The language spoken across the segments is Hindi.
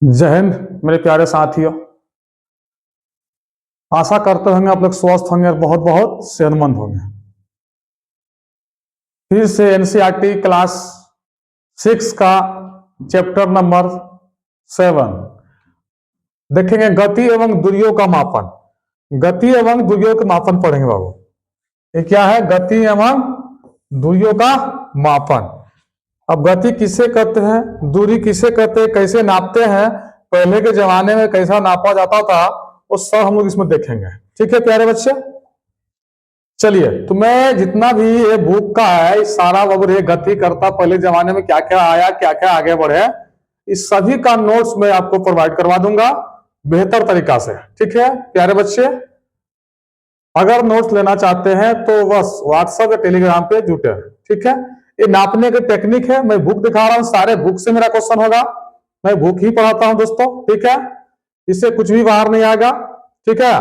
जय हिंद मेरे प्यारे साथियों। आशा करते होंगे आप लोग स्वस्थ होंगे और बहुत बहुत सेहतमंद होंगे। फिर से एनसीईआरटी क्लास 6 का चैप्टर नंबर 7 देखेंगे। गति एवं दूरियों का मापन। गति एवं दूरियों का मापन पढ़ेंगे बाबू। ये क्या है? गति एवं दूरियों का मापन। अब गति किसे कहते हैं, दूरी किसे कहते हैं, कैसे नापते हैं, पहले के जमाने में कैसा नापा जाता था, वो सब हम लोग इसमें देखेंगे। ठीक है प्यारे बच्चे, चलिए। तो मैं जितना भी ये बुक का है सारा बाबू ये गति करता पहले जमाने में क्या क्या आया, क्या क्या आगे बढ़े, इस सभी का नोट्स मैं आपको प्रोवाइड करवा दूंगा बेहतर तरीका से। ठीक है प्यारे बच्चे, अगर नोट्स लेना चाहते हैं तो बस व्हाट्सएप या टेलीग्राम पे जुटे। ठीक है, ये नापने की टेक्निक है। मैं बुक दिखा रहा हूं, सारे बुक से मेरा क्वेश्चन होगा। मैं बुक ही पढ़ाता हूं दोस्तों। ठीक है, इससे कुछ भी बाहर नहीं आएगा। ठीक है,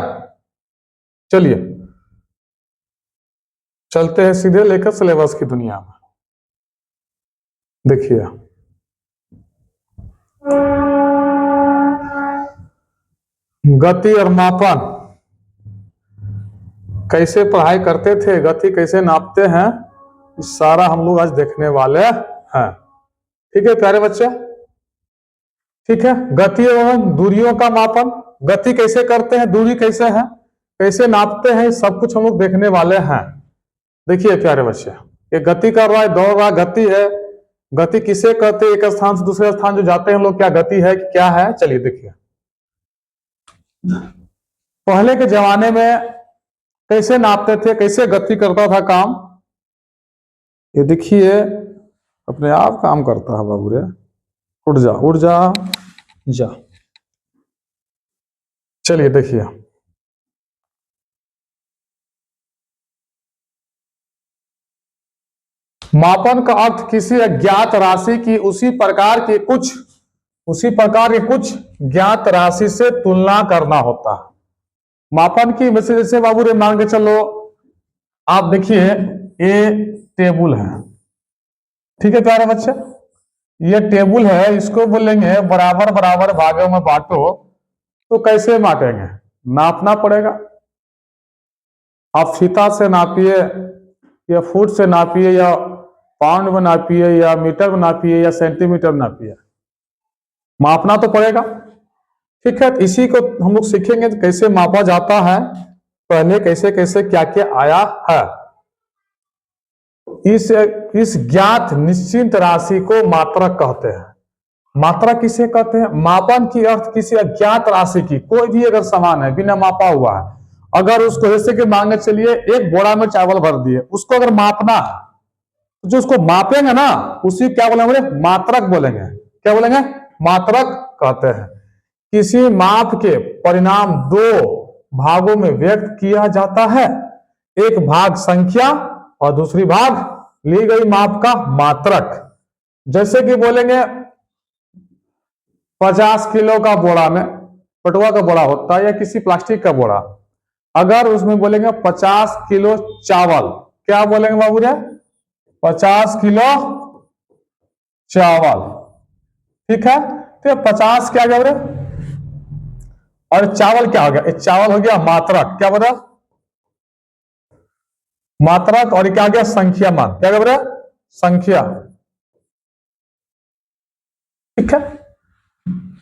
चलिए चलते हैं सीधे लेकर सिलेबस की दुनिया में। देखिए, गति और मापन कैसे पढ़ाई करते थे, गति कैसे नापते हैं, सारा हम लोग आज देखने वाले हैं। ठीक है प्यारे बच्चे, ठीक है। गति एवं दूरियों का मापन, गति कैसे करते हैं, दूरी कैसे है, कैसे नापते हैं, सब कुछ हम लोग देखने वाले हैं। देखिए प्यारे बच्चे, ये गति कर रहा है, दौड़ रहा, गति है। गति किसे कहते हैं? एक स्थान से दूसरे स्थान जो जाते हैं हम लोग, क्या गति है कि क्या है? चलिए देखिए, पहले के जमाने में कैसे नापते थे, कैसे गति करता था काम। ये देखिए, अपने आप काम करता है बाबू रे। उठ जा उठ जा जा। चलिए देखिए, मापन का अर्थ किसी अज्ञात राशि की उसी प्रकार के कुछ ज्ञात राशि से तुलना करना होता है। मापन की वैसे जैसे बाबू रे मान के चलो, आप देखिए ये टेबल है। ठीक है प्यारे बच्चे, ये टेबल है, इसको बोलेंगे बराबर बराबर भागों में बांटो। तो कैसे बांटेंगे? नापना पड़ेगा। आप फीता से नापिए या फुट से नापिए या पाउंड में नापिए या मीटर में नापिए या सेंटीमीटर में नापिए, मापना तो पड़ेगा। ठीक है, इसी को हम लोग सीखेंगे कैसे मापा जाता है, पहले कैसे कैसे क्या क्या आया है। इस ज्ञात निश्चित राशि को मात्रक कहते हैं। मात्रक किसे कहते हैं? मापन की अर्थ किसी अज्ञात राशि की, कोई भी अगर सामान है बिना मापा हुआ है, अगर उसको जैसे कि मांगे चलिए एक बोरा में चावल भर दिए, उसको अगर मापना है, जो उसको मापेंगे ना उसी क्या बोलेंगे? मात्रक बोलेंगे। क्या बोलेंगे? मात्रक कहते हैं। किसी माप के परिणाम दो भागों में व्यक्त किया जाता है, एक भाग संख्या और दूसरी भाग ली गई माप का मात्रक। जैसे कि बोलेंगे 50 किलो का बोरा में, पटुआ का बोरा होता है या किसी प्लास्टिक का बोरा, अगर उसमें बोलेंगे 50 किलो चावल, क्या बोलेंगे बाबू रे? 50 किलो चावल। ठीक है, तो 50 क्या गया? और चावल क्या हो गया? चावल हो गया मात्रक। क्या बोला? मात्रक। और क्या गया? संख्या मान। क्या बोला? संख्या। ठीक है,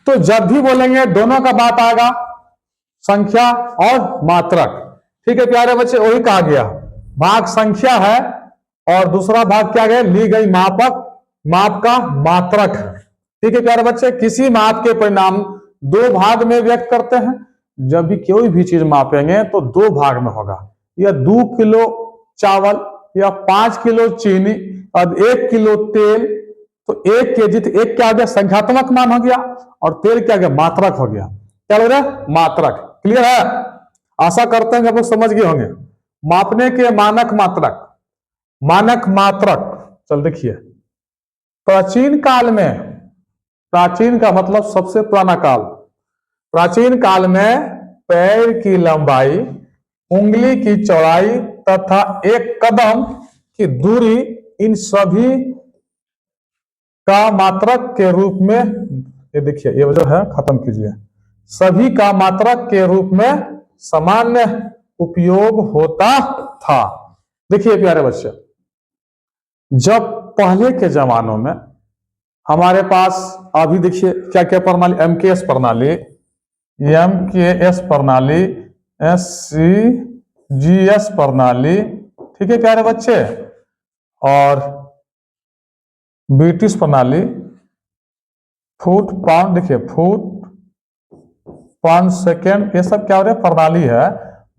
तो जब भी बोलेंगे दोनों का बात आएगा, संख्या और मात्रक। ठीक है प्यारे बच्चे, वही कहा गया, भाग संख्या है और दूसरा भाग क्या गया? ली गई माप का मात्रक है। ठीक है प्यारे बच्चे, किसी माप के परिणाम दो भाग में व्यक्त करते हैं। जब भी कोई भी चीज मापेंगे तो दो भाग में होगा, या 2 किलो चावल या 5 किलो चीनी और 1 किलो तेल। तो 1 केजी, तो 1 क्या हो गया? संख्यात्मक मान हो गया, और तेल क्या गया? मात्रक हो गया। क्या बोल रहे? मात्रक। क्लियर है? आशा करते हैं कि आप लोग समझ गए होंगे। मापने के मानक मात्रक। मानक मात्रक, चल देखिए, प्राचीन काल में, प्राचीन का मतलब सबसे पुराना काल, प्राचीन काल में पैर की लंबाई, उंगली की चौड़ाई तथा एक कदम की दूरी, इन सभी का मात्रक के रूप में ये देखिए, ये जो है खत्म कीजिए। सभी का मात्रक के रूप में सामान्य उपयोग होता था। देखिए प्यारे बच्चे, जब पहले के जमानों में हमारे पास, अभी देखिए क्या क्या प्रणाली, एमकेएस प्रणाली, एमकेएस प्रणाली, एससीजीएस प्रणाली, ठीक है प्यारे बच्चे, और ब्रिटिश प्रणाली, फुट पाउंड, देखिए फुट पाउंड सेकेंड, ये सब क्या हो रहा है, प्रणाली है।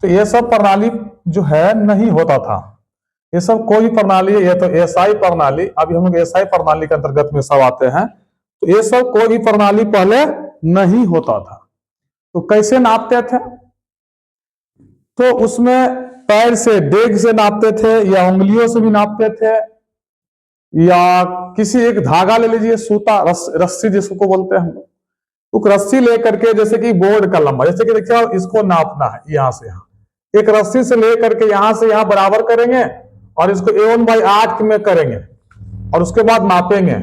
तो ये सब प्रणाली जो है नहीं होता था, ये सब कोई प्रणाली, ये तो एसआई प्रणाली, अभी हम लोग एसआई प्रणाली के अंतर्गत में सब आते हैं। तो ये सब कोई भी प्रणाली पहले नहीं होता था। तो कैसे नापते थे? तो उसमें पैर से, डेग से नापते थे, या उंगलियों से भी नापते थे, या किसी एक धागा ले लीजिए, सूता, रस्सी जिसको बोलते हैं हम लोग, तो रस्सी लेकर के, जैसे कि बोर्ड का लंबा, जैसे कि देखिए इसको नापना है यहां से यहां, एक रस्सी से लेकर के यहां से यहां बराबर करेंगे और इसको A1/8 में करेंगे और उसके बाद नापेंगे।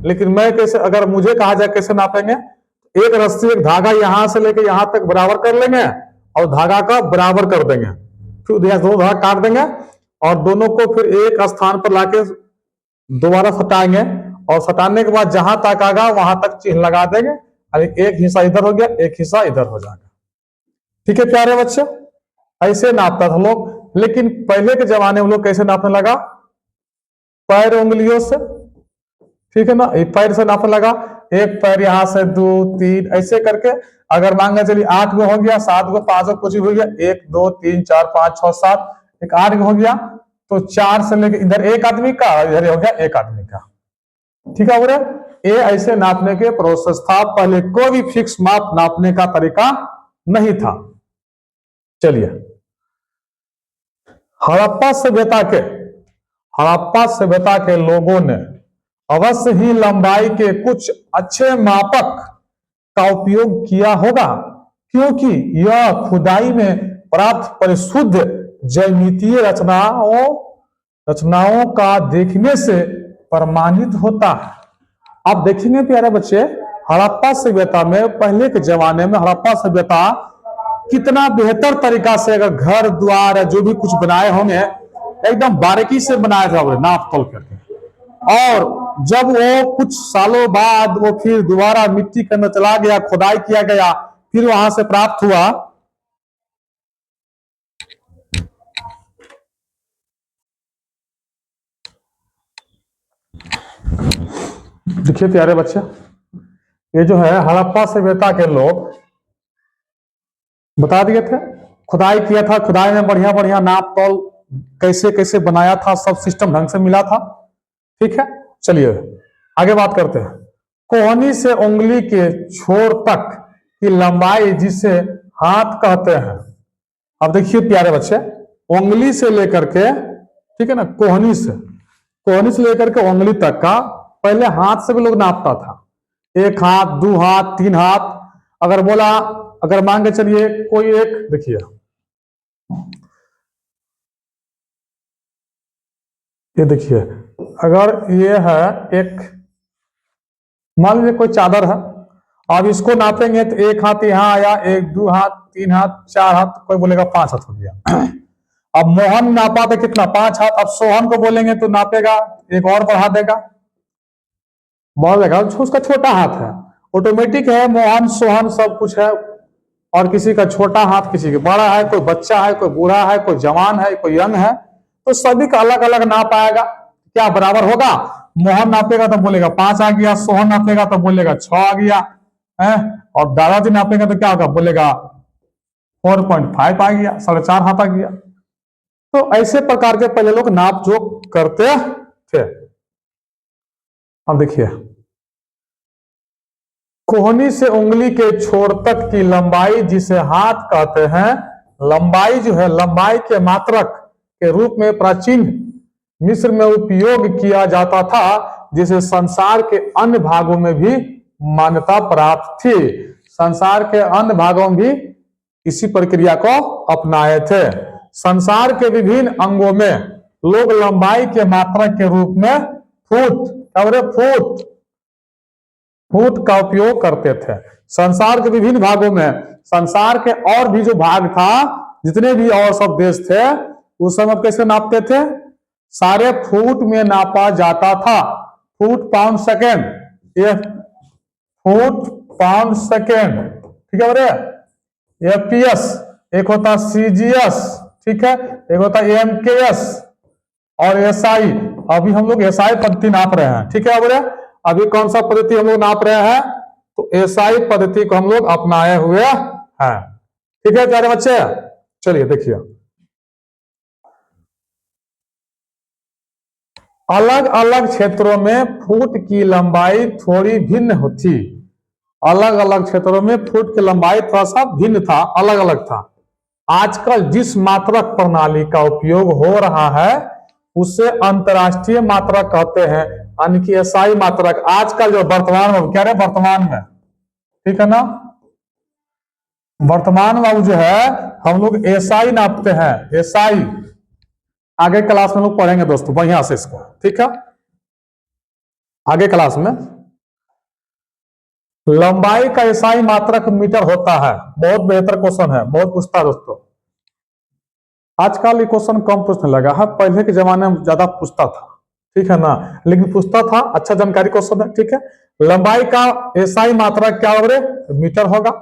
लेकिन मैं कैसे, अगर मुझे कहा जाए कैसे नापेंगे, एक रस्सी, एक धागा यहां से लेकर यहां तक बराबर कर लेंगे और धागा का बराबर कर देंगे, फिर दो धागा काट देंगे और दोनों को फिर एक स्थान पर लाके दोबारा सटाएंगे और सटाने के बाद जहां तक आएगा वहां तक चिन्ह लगा देंगे, एक हिस्सा इधर हो गया, एक हिस्सा इधर हो जाएगा। ठीक है प्यारे बच्चे, ऐसे नापता था लोग। लेकिन पहले के जमाने में लोग कैसे नापने लगा? पैर उंगलियों से, ठीक है ना, एक पैर से नापने लगा, एक पैर यहां से 2 3 ऐसे करके, अगर मान के चलिए 8 गो हो गया, 7 गो, 5 गो, कुछ हो गया, 1 2 3 4 5 6 7, एक 8 गो हो गया, तो 4 से लेके इधर एक आदमी का, इधर हो गया एक आदमी का। ठीक है बोले, ये ऐसे नापने के प्रोसेस था। पहले कोई भी फिक्स माप नापने का तरीका नहीं था। चलिए, हड़प्पा सभ्यता के लोगों ने अवश्य ही लंबाई के कुछ अच्छे मापक का उपयोग किया होगा, क्योंकि यह खुदाई में प्राप्त परिशुद्ध ज्यामितीय रचनाओं का देखने से प्रमाणित होता है। आप देखेंगे प्यारे बच्चे, हड़प्पा सभ्यता में, पहले के जमाने में हड़प्पा सभ्यता कितना बेहतर तरीका से, अगर घर द्वार जो भी कुछ बनाए होंगे एकदम बारीकी से बनाए थे, नाप तोल करके। और जब वो कुछ सालों बाद वो फिर दोबारा मिट्टी के अंदर चला गया, खुदाई किया गया, फिर वहां से प्राप्त हुआ, देखिए प्यारे बच्चे, ये जो है हड़प्पा सभ्यता के लोग बता दिए थे, खुदाई किया था, खुदाई में बढ़िया बढ़िया नाप तोल कैसे कैसे बनाया था, सब सिस्टम ढंग से मिला था। ठीक है, चलिए आगे बात करते हैं। कोहनी से उंगली के छोर तक की लंबाई जिसे हाथ कहते हैं। अब देखिए प्यारे बच्चे, उंगली से लेकर के, ठीक है ना, कोहनी से लेकर के उंगली तक का पहले हाथ से भी लोग नापता था, 1 हाथ 2 हाथ 3 हाथ। अगर बोला, अगर मान के चलिए कोई एक, देखिए ये देखिए, अगर ये है एक, मान लीजिए कोई चादर है, अब इसको नापेंगे तो 1 हाथ यहाँ आया, 1 2 हाथ 3 हाथ 4 हाथ, कोई बोलेगा 5 हाथ हो गया। अब मोहन नापा था कितना, 5 हाथ। अब सोहन को बोलेंगे तो नापेगा, एक और बढ़ा देगा, बढ़ देगा, उसका छोटा हाथ है, ऑटोमेटिक है, मोहन सोहन सब कुछ है। और किसी का छोटा हाथ, किसी का बड़ा है, कोई बच्चा है, कोई बूढ़ा है, कोई जवान है, कोई यंग है, तो सभी का अलग अलग नाप आएगा। क्या बराबर होगा? मोहन नापेगा तो बोलेगा 5 आ गया, सोहन नापेगा तो बोलेगा 6 आ गया है, और दादाजी नापेगा तो क्या होगा, बोलेगा 4.5 आ गया, 4.5 हाथ आ गया। तो ऐसे प्रकार के पहले लोग नाप जोक करते थे। अब देखिए, कोहनी से उंगली के छोर तक की लंबाई जिसे हाथ कहते हैं, लंबाई जो है, लंबाई के मात्रक के रूप में प्राचीन मिस्र में उपयोग किया जाता था, जिसे संसार के अन्य भागों में भी मान्यता प्राप्त थी। संसार के अन्य भागों में भी इसी प्रक्रिया को अपनाए थे। संसार के विभिन्न अंगों में लोग लंबाई के मात्रक के रूप में फुट फुट का उपयोग करते थे। संसार के विभिन्न भागों में, संसार के और भी जो भाग था, जितने भी और सब देश थे, उस समय कैसे नापते थे? सारे फुट में नापा जाता था। फुट पाउंड सेकेंड, ये फुट पाउंड सेकेंड, ठीक है बोले। एफपीएस, एक होता सीजीएस, ठीक है, एक होता एमकेएस और एसआई। अभी हम लोग एसआई पद्धति नाप रहे हैं, ठीक है बोले। अभी कौन सा पद्धति हम लोग नाप रहे हैं? तो एसआई पद्धति को हम लोग अपनाए हुए हैं, ठीक है प्यारे बच्चे। चलिए देखिए, अलग अलग क्षेत्रों में फुट की लंबाई थोड़ी भिन्न होती। अलग अलग क्षेत्रों में फुट की लंबाई थोड़ा सा भिन्न था, अलग अलग था। आजकल जिस मात्रक प्रणाली का उपयोग हो रहा है उसे अंतरराष्ट्रीय मात्रक कहते हैं, यानी कि एसआई मात्रक। आजकल जो वर्तमान में कह रहे वर्तमान में, ठीक है ना, वर्तमान में जो है हम लोग एसआई नापते हैं, एसआई। आगे क्लास में लोग पढ़ेंगे दोस्तों बढ़िया से इसको, ठीक है। आगे क्लास में लंबाई का एसआई मात्रक मीटर होता है। बहुत बेहतर क्वेश्चन है, बहुत पूछता है दोस्तों। आजकल ये क्वेश्चन कम पूछने लगा है, पहले के जमाने में ज्यादा पूछता था, ठीक है ना, लेकिन पूछता था, अच्छा जानकारी क्वेश्चन है, ठीक है। लंबाई का एसआई मात्रक क्या होगा? मीटर होगा।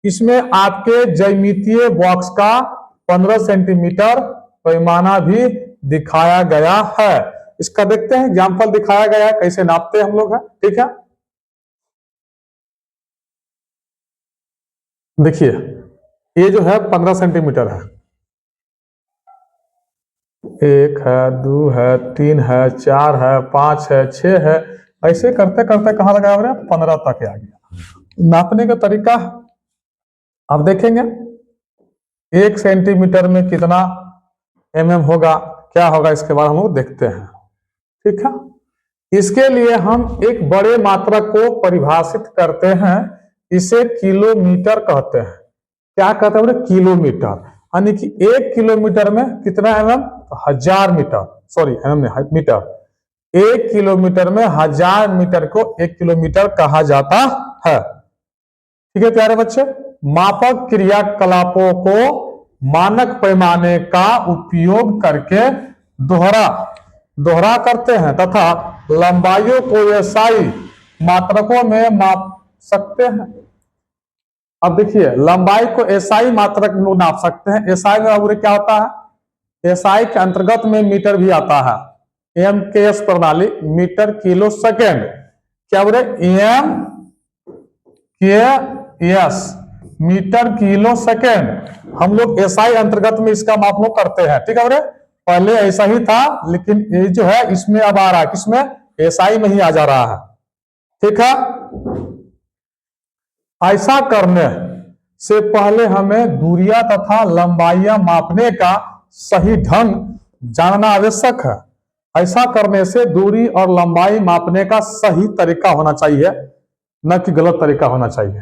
इसमें आपके ज्यामितीय बॉक्स का 15 सेंटीमीटर पैमाना भी दिखाया गया है। इसका देखते हैं, एग्जाम्पल दिखाया गया है कैसे नापते हम लोग है, ठीक है। देखिए ये जो है 15 सेंटीमीटर है, 1 है, 2 है, 3 है, 4 है, 5 है, 6 है, ऐसे करते करते कहां लगा 15 तक आ गया। नापने का तरीका अब देखेंगे, 1 सेंटीमीटर में कितना एमएम होगा, क्या होगा, इसके बाद हम लोग देखते हैं, ठीक है। इसके लिए हम एक बड़े मात्रक को परिभाषित करते हैं, इसे किलोमीटर कहते हैं। क्या कहते हैं? किलोमीटर, यानी कि 1 किलोमीटर में कितना एमएम? 1000 मीटर, सॉरी एमएम नहीं, मीटर। 1 किलोमीटर में 1000 मीटर को 1 किलोमीटर कहा जाता है, ठीक है प्यारे बच्चे। मापक क्रियाकलापों को मानक पैमाने का उपयोग करके दोहरा करते हैं तथा लंबाइयों को एसआई मात्रकों में माप सकते हैं। अब देखिए, लंबाई को एसआई मात्रक में लोग नाप सकते हैं। एसआई में क्या होता है? एसआई के अंतर्गत में मीटर भी आता है। एमकेएस प्रणाली, मीटर किलो सेकेंड, क्या बोले? एम के एस, मीटर किलो सेकेंड। हम लोग एसआई अंतर्गत में इसका माप लोग करते हैं, ठीक है। पहले ऐसा ही था, लेकिन ये जो है इसमें अब आ रहा है, किसमें? एसआई में ही आ जा रहा है, ठीक है। ऐसा करने से पहले हमें दूरियां तथा लंबाइयां मापने का सही ढंग जानना आवश्यक है। ऐसा करने से दूरी और लंबाई मापने का सही तरीका होना चाहिए, न कि गलत तरीका होना चाहिए।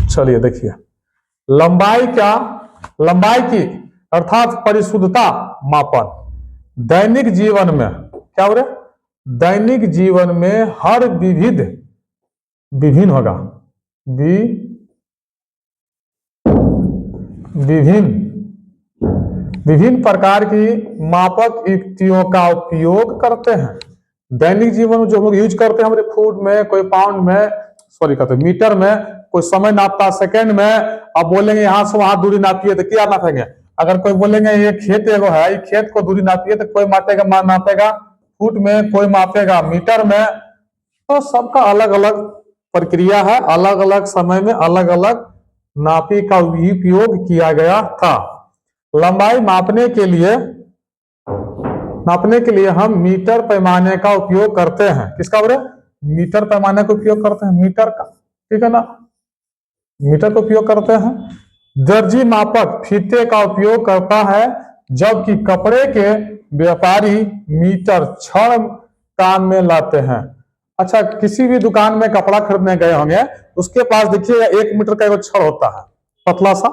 चलिए देखिए, लंबाई क्या? लंबाई की अर्थात परिशुद्धता मापन दैनिक जीवन में क्या हो रहा है? दैनिक जीवन में हर विभिन्न होगा, विभिन्न प्रकार की मापक युक्तियों का उपयोग करते हैं। दैनिक जीवन में जो लोग यूज करते हैं, हमारे फुट में, कोई पाउंड में, सॉरी कहते हैं मीटर में, कोई समय नापता सेकंड में। अब बोलेंगे यहां से वहां दूरी नापिए तो क्या नापेंगे? अगर कोई बोलेंगे ये खेत एगो है, खेत को दूरी नापिए तो कोई नापेगा फुट में, कोई मापेगा मीटर में। तो सबका अलग अलग प्रक्रिया है, अलग अलग समय में अलग अलग नापी का उपयोग किया गया था। लंबाई मापने के लिए हम मीटर पैमाने का उपयोग करते हैं। किसका बोले? मीटर पैमाने का उपयोग करते हैं, मीटर का, ठीक है ना, मीटर का उपयोग करते हैं। दर्जी मापक फीते का उपयोग करता है, जबकि कपड़े के व्यापारी मीटर छड़ काम में लाते हैं। अच्छा, किसी भी दुकान में कपड़ा खरीदने गए होंगे, उसके पास देखिए 1 मीटर का एक छड़ होता है, पतला सा,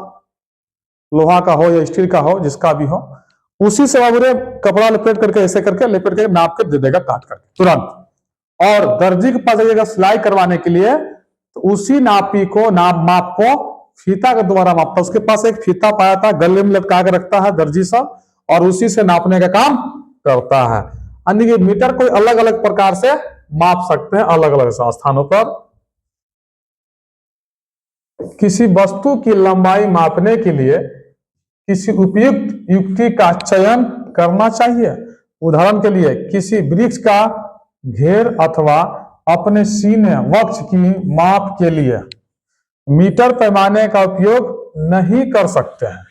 लोहा का हो या स्टील का हो, जिसका भी हो, उसी से वो कपड़ा लपेट करके ऐसे करके लेपेट करके नाप के दे देगा, काट करके तुरंत। और दर्जी के पास जाइएगा सिलाई करवाने के लिए, तो उसी नापी को माप को फीता के द्वारा मापता। उसके पास एक फीता पाया था, गले में लटका के रखता है दर्जी सब, और उसी से नापने का काम करता है। यानी कि मीटर को अलग अलग प्रकार से माप सकते हैं अलग अलग स्थानों पर। किसी वस्तु की लंबाई मापने के लिए किसी उपयुक्त युक्ति का चयन करना चाहिए। उदाहरण के लिए किसी वृक्ष का घेर अथवा अपने सीने वक्ष की माप के लिए मीटर पैमाने का उपयोग नहीं कर सकते हैं।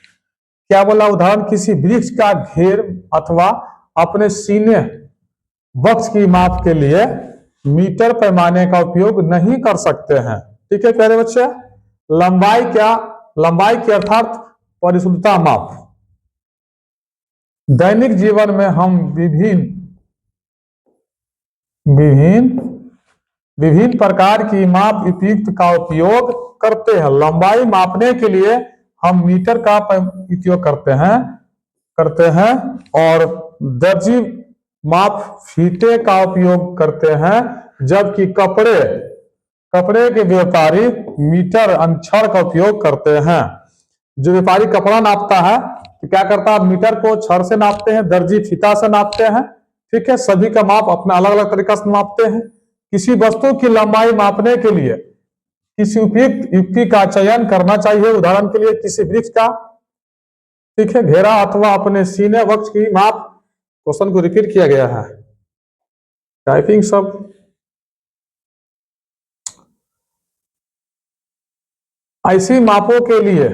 क्या बोला? उदाहरण किसी वृक्ष का घेर अथवा अपने सीने वक्ष की माप के लिए मीटर पैमाने का उपयोग नहीं कर सकते हैं। ठीक है प्यारे बच्चे। लंबाई क्या? लंबाई के अर्थात परिशुद्धता माप। दैनिक जीवन में हम विभिन्न प्रकार की माप उपयुक्त का उपयोग करते हैं। लंबाई मापने के लिए हम मीटर का उपयोग करते हैं और दर्जी माप फीते का उपयोग करते हैं, जबकि कपड़े के व्यापारी मीटर अंछड़ का उपयोग करते हैं। जो व्यापारी कपड़ा नापता है तो क्या करता है? मीटर को छड़ से नापते हैं, दर्जी फीता से नापते हैं। ठीक है, सभी का माप अपना अलग अलग तरीका से नापते हैं। किसी वस्तु की लंबाई मापने के लिए किसी उपयुक्त युक्ति का चयन करना चाहिए। उदाहरण के लिए किसी वृक्ष का, ठीक है, घेरा अथवा अपने सीने वक्ष की माप। क्वेश्चन को रिपीट किया गया है, टाइपिंग सब। ऐसी मापों के लिए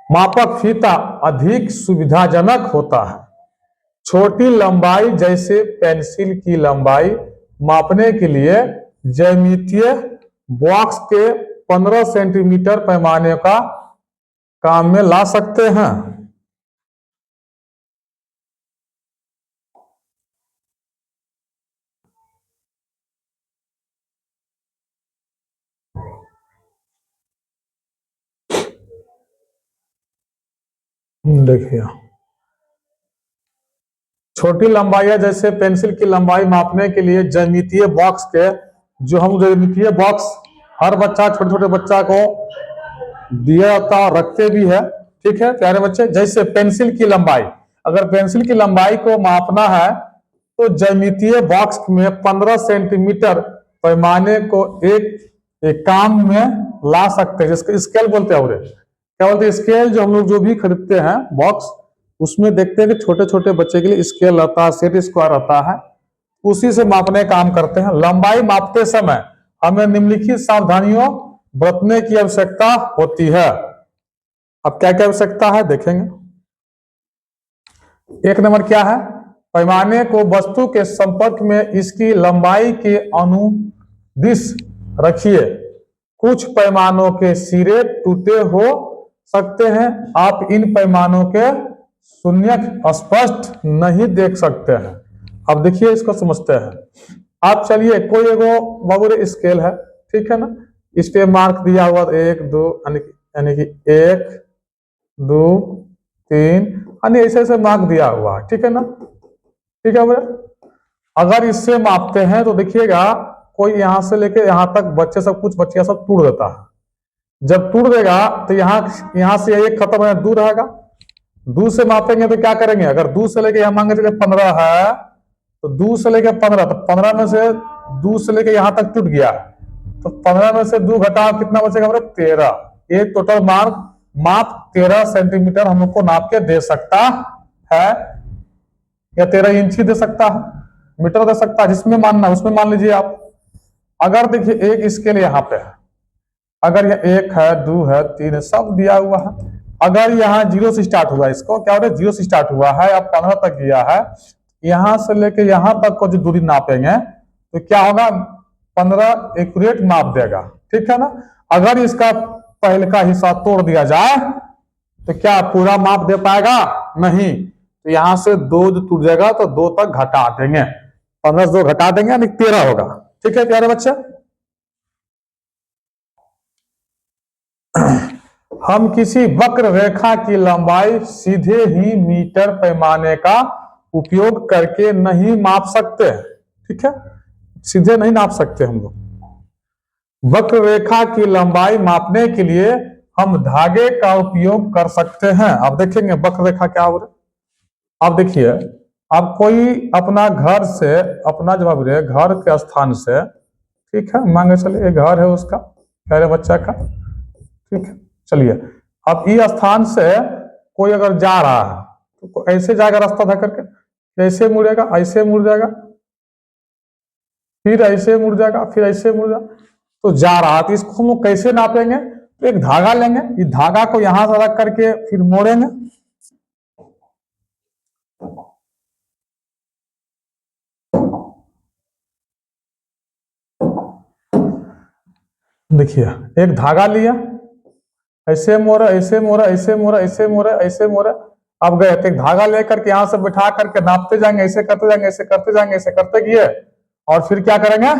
मापक फीता अधिक सुविधाजनक होता है। छोटी लंबाई जैसे पेंसिल की लंबाई मापने के लिए ज्यामितीय बॉक्स के 15 सेंटीमीटर पैमाने का काम में ला सकते हैं। देखिए, छोटी लंबाई जैसे पेंसिल की लंबाई मापने के लिए ज्यामितीय बॉक्स के, जो हम ज्यामितीय बॉक्स हर बच्चा, छोटे छोटे बच्चा को दिया जाता है, रखते भी है। ठीक है प्यारे बच्चे। जैसे पेंसिल की लंबाई, अगर पेंसिल की लंबाई को मापना है तो ज्यामितीय बॉक्स में 15 सेंटीमीटर पैमाने को एक काम में ला सकते हैं, जिसको स्केल बोलते हैं। और क्या बोलते हैं? स्केल। जो हम लोग जो भी खरीदते हैं बॉक्स, उसमें देखते हैं कि छोटे छोटे बच्चे के लिए स्केल रहता है, सेट स्क्वायर रहता है, उसी से मापने काम करते हैं। लंबाई मापते समय हमें निम्नलिखित सावधानियों बरतने की आवश्यकता होती है। अब क्या क्या आवश्यकता है देखेंगे। एक नंबर क्या है? पैमाने को वस्तु के संपर्क में इसकी लंबाई के अनुदिश रखिए। कुछ पैमानों के सिरे टूटे हो सकते हैं, आप इन पैमानों के शून्यक स्पष्ट नहीं देख सकते हैं। अब देखिए, इसको समझते हैं। आप चलिए, कोई एगो बाबू स्केल है, ठीक है ना, इस पे मार्क दिया हुआ 1 2 यानी कि 1 2 3 यानी ऐसे ऐसे मार्क दिया हुआ है। ठीक है ना, ठीक है बोले। अगर इससे मापते हैं तो देखिएगा, कोई यहां से लेके यहां तक बच्चे सब, कुछ बच्चियां सब तोड़ देता है। जब तोड़ देगा तो यहां से एक खत्म है, दूर रहेगा। दूर से मापेंगे तो क्या करेंगे? अगर दूर से लेके यहां मांगे चले 15 है, तो दूर से लेके 15, तो 15 में से दूर से लेके यहां तक टूट गया, तो 15 में से 2 घटाओ, कितना बचेगा? 13। ये टोटल माप 13 सेंटीमीटर हम लोग को नाप के दे सकता है, या 13 इंच ही दे सकता है, मीटर दे सकता है, जिसमें मानना उसमें मान लीजिए आप। अगर देखिए एक स्केल यहाँ पे है, अगर यह 1 है 2 है 3 है, सब दिया हुआ है। अगर यहाँ 0 से स्टार्ट हुआ, इसको क्या होता है? 0 से स्टार्ट हुआ है, अब 15 तक गया है, यहां से लेके यहां तक को जो दूरी नापेंगे तो क्या होगा? 15 एक्यूरेट माप देगा। ठीक है ना। अगर इसका पहले का हिस्सा तोड़ दिया जाए तो क्या पूरा माप दे पाएगा? नहीं। तो यहां से 2 जो टूट जाएगा तो 2 तक घटा देंगे, 15 से 2 घटा देंगे, यानी 13 होगा। ठीक है प्यारे बच्चे। हम किसी वक्र रेखा की लंबाई सीधे ही मीटर पैमाने का उपयोग करके नहीं माप सकते। ठीक है, सीधे नहीं नाप सकते हम लोग। वक्र रेखा की लंबाई मापने के लिए हम धागे का उपयोग कर सकते हैं। अब देखेंगे वक्र रेखा क्या हो रहा है। अब देखिए, अब कोई अपना घर से, अपना जवाब रहे घर के स्थान से, ठीक है, मांगे चलिए ये घर है उसका, प्यारे बच्चा का, ठीक है, चलिए अब इस स्थान से कोई अगर जा रहा है तो ऐसे जाएगा रास्ता था करके, ऐसे मुड़ेगा, ऐसे मुड़ जाएगा, फिर ऐसे मुड़ जाएगा, फिर ऐसे मुड़ जाएगा, तो जा रहा है। तो इसको हम लोग कैसे नापेंगे? तो एक धागा लेंगे, इस धागा को यहां से रख करके फिर मोड़ेंगे, देखिए एक धागा लिया, ऐसे मोड़ा, ऐसे मोड़ा, ऐसे मोड़ा, ऐसे मोड़ा, ऐसे मोड़ा, अब गए तो एक धागा लेकर के यहां से बिठा करके नापते जाएंगे, ऐसे करते जाएंगे, ऐसे करते जाएंगे, ऐसे करते गए, और फिर क्या करेंगे,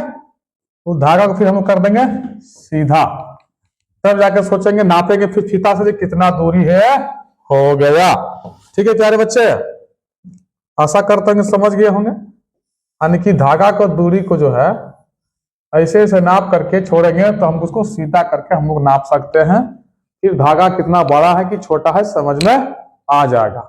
उस धागा को फिर हम कर देंगे सीधा, तब जाकर सोचेंगे नापेंगे फिर फीता से कितना दूरी है, हो गया। ठीक है प्यारे बच्चे, आशा करते हैं समझ गए होंगे। यानी कि धागा को दूरी को जो है ऐसे ऐसे नाप करके छोड़ेंगे तो हम उसको सीधा करके हम लोग नाप सकते हैं, फिर धागा कितना बड़ा है कि छोटा है समझ में आ जाएगा।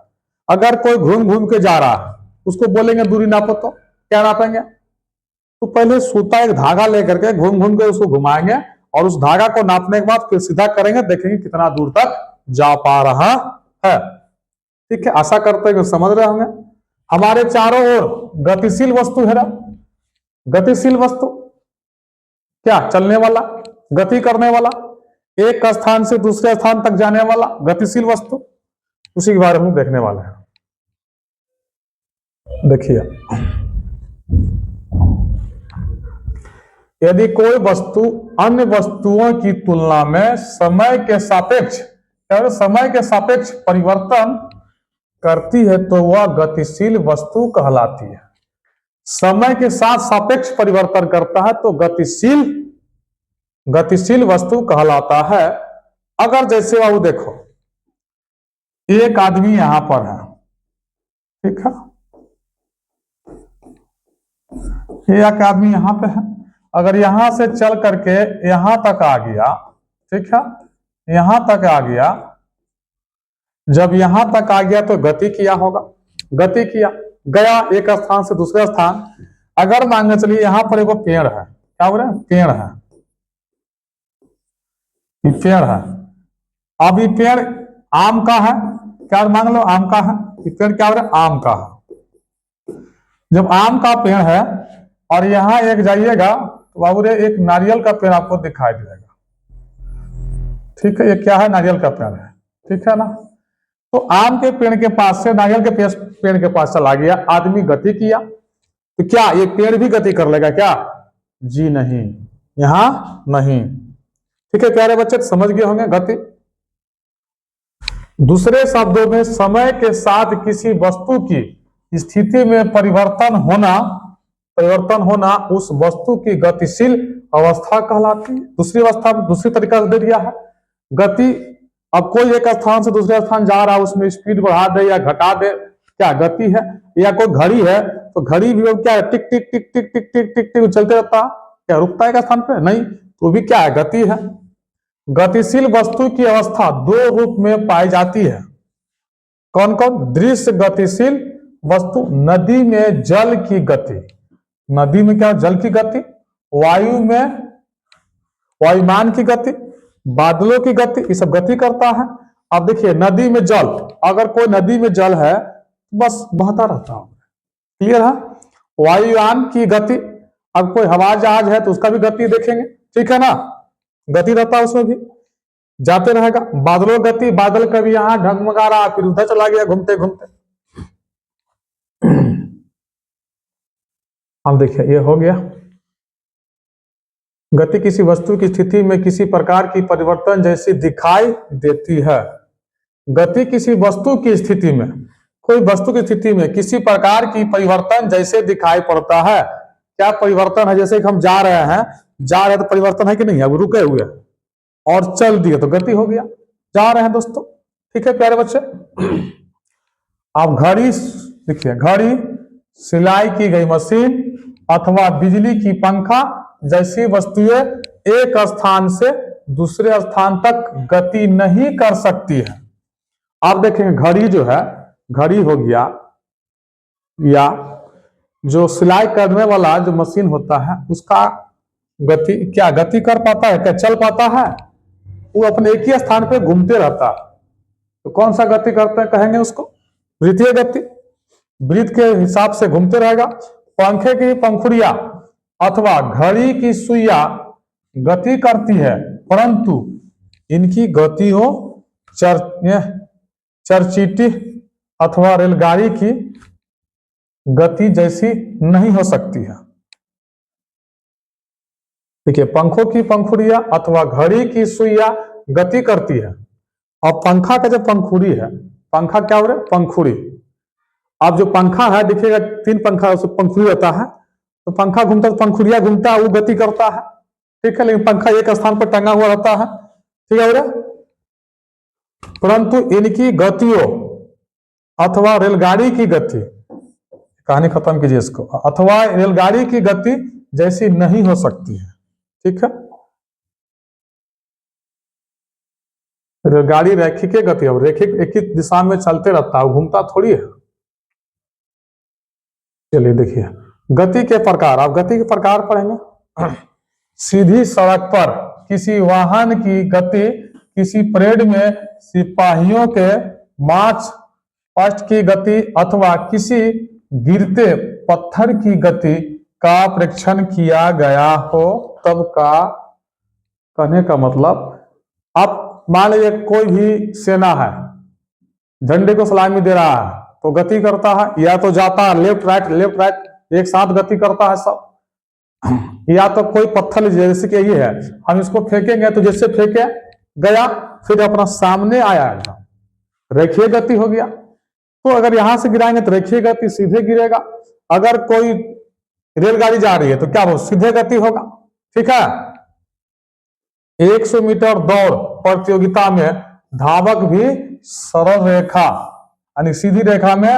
अगर कोई घूम घूम के जा रहा है उसको बोलेंगे दूरी नापो, तो क्या नापेंगे? तो पहले सूता एक धागा लेकर के घूम घूम के उसको घुमाएंगे और उस धागा को नापने के बाद फिर सीधा करेंगे, देखेंगे कितना दूर तक जा पा रहा है। ठीक है, आशा करते हैं कि समझ रहे होंगे। हमारे चारों ओर गतिशील वस्तु है ना, गतिशील वस्तु क्या, चलने वाला, गति करने वाला, एक स्थान से दूसरे स्थान तक जाने वाला गतिशील वस्तु, उसी के बारे में देखने वाले हैं। देखिए, यदि कोई वस्तु अन्य वस्तुओं की तुलना में समय के सापेक्ष परिवर्तन करती है तो वह गतिशील वस्तु कहलाती है। समय के साथ सापेक्ष परिवर्तन करता है तो गतिशील वस्तु कहलाता है। अगर जैसे बाबू देखो, एक आदमी यहां पर है, ठीक है, एक आदमी यहां पे है, अगर यहां से चल करके यहां तक आ गया, ठीक है, यहां तक आ गया, जब यहां तक आ गया तो गति किया होगा, गति किया, गया एक स्थान से दूसरे स्थान। अगर मान के चलिए यहां पर एक पेड़ है, क्या बोल रहे हैं, पेड़ है, ये पेड़ है, अब ये पेड़ आम का है, क्या मान लो आम का है, ये पेड़ क्या बोल रहे हैं, आम का है। जब आम का पेड़ है और यहां एक जाइएगा तो बाबू रे एक नारियल का पेड़ आपको दिखाई देगा, ठीक है, ये क्या है, नारियल का पेड़ है, ठीक है ना। तो आम के पेड़ के पास से नारियल के पेड़ के पास चला गया, आदमी गति किया, तो क्या ये पेड़ भी गति कर लेगा क्या? जी नहीं, यहां नहीं। ठीक है प्यारे बच्चे, समझ गए होंगे गति। दूसरे शब्दों में समय के साथ किसी वस्तु की स्थिति में परिवर्तन होना उस वस्तु की गतिशील अवस्था कहलाती है। दूसरी अवस्था दूसरी तरीका से दे दिया है गति। अब कोई एक स्थान से दूसरे स्थान जा रहा है, उसमें स्पीड बढ़ा दे या घटा दे, क्या गति है। या कोई घड़ी है तो घड़ी भी क्या है, टिक टिक टिक टिक टिक टिक टिक टिक चलते रहता है, क्या रुकता है स्थान पे? नहीं, तो भी क्या है, गति है। गतिशील वस्तु की अवस्था दो रूप में पाई जाती है। कौन कौन? दृश्य गतिशील वस्तु, नदी में जल की गति, नदी में क्या, जल की गति, वायु में वायुमान की गति, बादलों की गति, ये सब गति करता है। अब देखिए नदी में जल, अगर कोई नदी में जल है बस बहता रहता है, क्लियर है। वायुयान की गति, अब कोई हवाई जहाज है तो उसका भी गति देखेंगे, ठीक है ना, गति रहता है उसमें भी, जाते रहेगा। बादलों गति, बादल कभी यहां ढगमगा रहा फिर उधर चला गया घूमते घूमते। अब देखिए ये हो गया। गति किसी वस्तु की स्थिति में किसी प्रकार की परिवर्तन जैसी दिखाई देती है। गति किसी वस्तु की स्थिति में, कोई वस्तु की स्थिति में किसी प्रकार की परिवर्तन जैसे दिखाई पड़ता है। क्या परिवर्तन है? जैसे कि हम जा रहे हैं तो परिवर्तन है कि नहीं? अब रुके हुए और चल दिए तो गति हो गया, जा रहे हैं दोस्तों, ठीक है प्यारे बच्चे। अब घड़ी देखिए, घड़ी, सिलाई की गई मशीन, अथवा बिजली की पंखा जैसी वस्तुएं एक स्थान से दूसरे स्थान तक गति नहीं कर सकती है। आप देखेंगे घड़ी जो है, घड़ी हो गया या जो सिलाई करने वाला जो मशीन होता है उसका गति कर पाता है क्या, चल पाता है? वो अपने एक ही स्थान पे घूमते रहता है। तो कौन सा गति करते हैं कहेंगे उसको? वृत्तीय गति। वृत्त के हिसाब से घूमते रहेगा। पंखे की पंखुड़ियां अथवा घड़ी की सुइयां गति करती है, परंतु इनकी गतियों चरचीटी अथवा रेलगाड़ी की गति जैसी नहीं हो सकती है। देखिए, पंखों की पंखुड़ियां अथवा घड़ी की सुइयां गति करती है। अब पंखा का जो पंखुड़ी है, पंखा क्या हो रहा है? पंखुड़ी। अब जो पंखा है देखिएगा, 3 पंखा पंखुड़ी रहता है, तो पंखा घूमता तो पंखुड़िया घूमता है, वो गति करता है, ठीक है। लेकिन पंखा एक स्थान पर टंगा हुआ रहता है, ठीक है। परंतु इनकी गतियों अथवा रेलगाड़ी की गति, कहानी खत्म कीजिए इसको, अथवा रेलगाड़ी की गति जैसी नहीं हो सकती है, ठीक है। रेलगाड़ी रैखिक गति है, रैखिक एक ही दिशा में चलते रहता है, घूमता थोड़ी है। चलिए देखिए गति के प्रकार। आप गति के प्रकार पढ़ेंगे। सीधी सड़क पर किसी वाहन की गति, किसी परेड में सिपाहियों के मार्च पास्ट की गति अथवा किसी गिरते पत्थर की गति का परीक्षण किया गया हो तब का। कहने का मतलब, आप मान लीजिए कोई भी सेना है, झंडे को सलामी दे रहा है तो गति करता है, या तो जाता है लेफ्ट राइट एक साथ गति करता है सब, या तो कोई पत्थर जैसे कि ये है, हम इसको फेंकेंगे तो जैसे फेंके गया फिर अपना सामने आया, रेखीय गति हो गया। तो अगर यहां से गिराएंगे तो रेखीय गति सीधे गिरेगा। अगर कोई रेलगाड़ी जा रही है तो क्या वो सीधे गति होगा, ठीक है। 100 मीटर दौड़ प्रतियोगिता में धावक भी सरल रेखा यानी सीधी रेखा में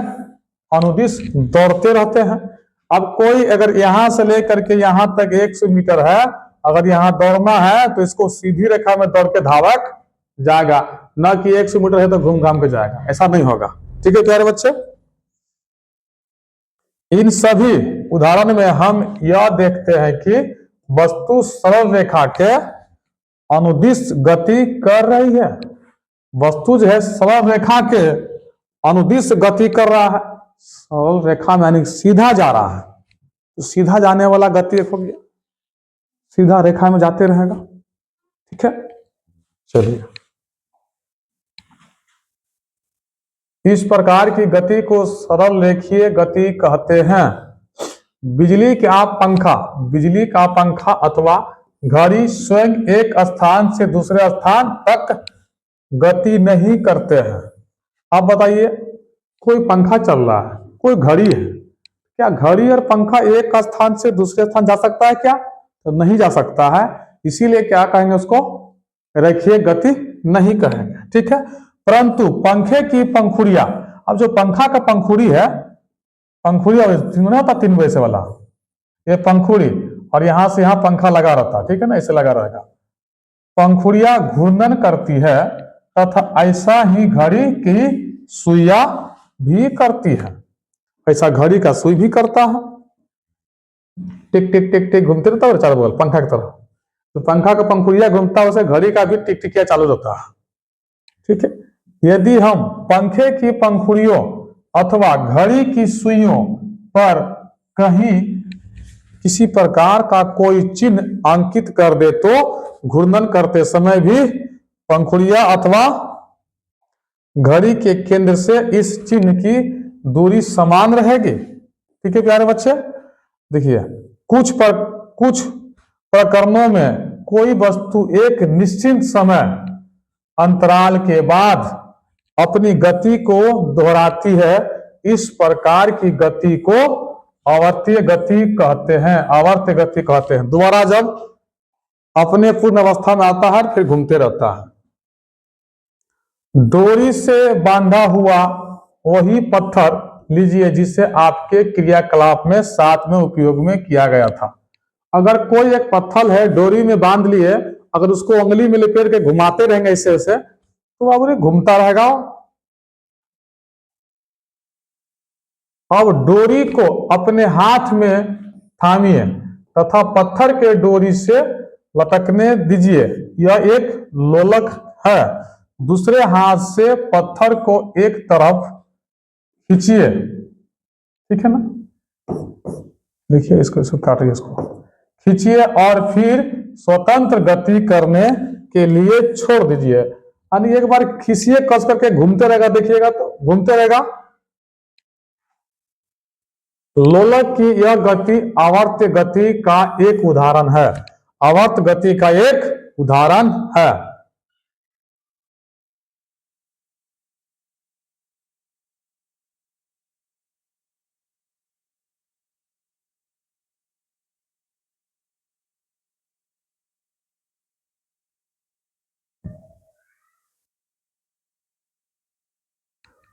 अनुदिश दौड़ते रहते हैं। अब कोई अगर यहां से लेकर के यहां तक 100 मीटर है, अगर यहां दौड़ना है तो इसको सीधी रेखा में दौड़ के धावक जाएगा, ना कि 100 मीटर है तो घूम घाम के जाएगा, ऐसा नहीं होगा, ठीक है प्यारे बच्चे। इन सभी उदाहरण में हम यह देखते हैं कि वस्तु सरल रेखा के अनुदिश गति कर रही है। वस्तु जो है सरल रेखा के अनुदिश गति कर रहा है, सरल रेखा में यानी सीधा जा रहा है, तो सीधा जाने वाला गति हो गया, सीधा रेखा में जाते रहेगा, ठीक है। चलिए, इस प्रकार की गति को सरल रेखीय गति कहते हैं। बिजली का पंखा अथवा घड़ी स्वयं एक स्थान से दूसरे स्थान तक गति नहीं करते हैं। अब बताइए, कोई पंखा चल रहा है, कोई घड़ी है, क्या घड़ी और पंखा एक स्थान से दूसरे स्थान जा सकता है क्या? तो नहीं जा सकता है, इसीलिए क्या कहेंगे उसको? रेखीय गति नहीं कहेंगे, ठीक है। परंतु पंखे की पंखुड़ियां, अब जो पंखा का पंखुड़ी है, पंखुड़ी होता 3 वैसे वाला, ये पंखुड़ी और यहां से यहां पंखा लगा रहता, ठीक है ना, ऐसे लगा रहेगा। पंखुड़ियां घूर्णन करती है तथा ऐसा ही घड़ी की सुइया भी करती है। ऐसा घड़ी का सुई भी करता है, टिक टिक टिक टिक घूमते रहता है चारों बगल पंखा की तरह। तो पंखा का पंखुड़िया घूमता है, उसे घड़ी का भी टिक टिकिया चालू रहता है, ठीक है। यदि हम पंखे की पंखुड़ियों अथवा घड़ी की सुइयों पर कहीं किसी प्रकार का कोई चिन्ह अंकित कर दे तो घूर्णन करते समय भी पंखुड़िया अथवा घड़ी के केंद्र से इस चिन्ह की दूरी समान रहेगी, ठीक है प्यारे बच्चे। देखिए, कुछ प्रकरणों में कोई वस्तु एक निश्चित समय अंतराल के बाद अपनी गति को दोहराती है, इस प्रकार की गति को आवर्तीय गति कहते हैं। आवर्त गति कहते हैं, दोबारा जब अपने पूर्ण अवस्था में आता है फिर घूमते रहता है। डोरी से बांधा हुआ वही पत्थर लीजिए जिसे आपके क्रियाकलाप में साथ में उपयोग में किया गया था। अगर कोई एक पत्थर है, डोरी में बांध लिए, अगर उसको उंगली में लपेट के घुमाते रहेंगे इससे ऐसे, तो अब घूमता रहेगा। अब डोरी को अपने हाथ में थामिए तथा पत्थर के डोरी से लटकने दीजिए। यह एक लोलक है। दूसरे हाथ से पत्थर को एक तरफ खींचिए, ठीक है ना, लिखिए इसको काटिए, इसको खींचिए और फिर स्वतंत्र गति करने के लिए छोड़ दीजिए। यानी एक बार खींचिए, कस करके घूमते रहेगा, देखिएगा तो घूमते रहेगा। लोलक की यह गति आवर्त गति का एक उदाहरण है। आवर्त गति का एक उदाहरण है।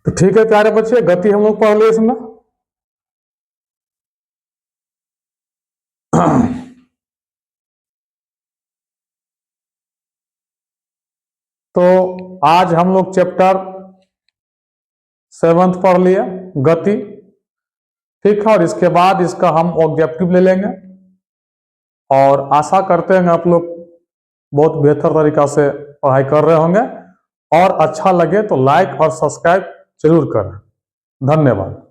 तो ठीक है प्यारे बच्चे, गति हम लोग पढ़ लिए इसमें। तो आज हम लोग चैप्टर 7 पढ़ लिए, गति, ठीक है। और इसके बाद इसका हम ऑब्जेक्टिव ले लेंगे और आशा करते हैं आप लोग बहुत बेहतर तरीका से पढ़ाई कर रहे होंगे। और अच्छा लगे तो लाइक और सब्सक्राइब जरूर करें। धन्यवाद।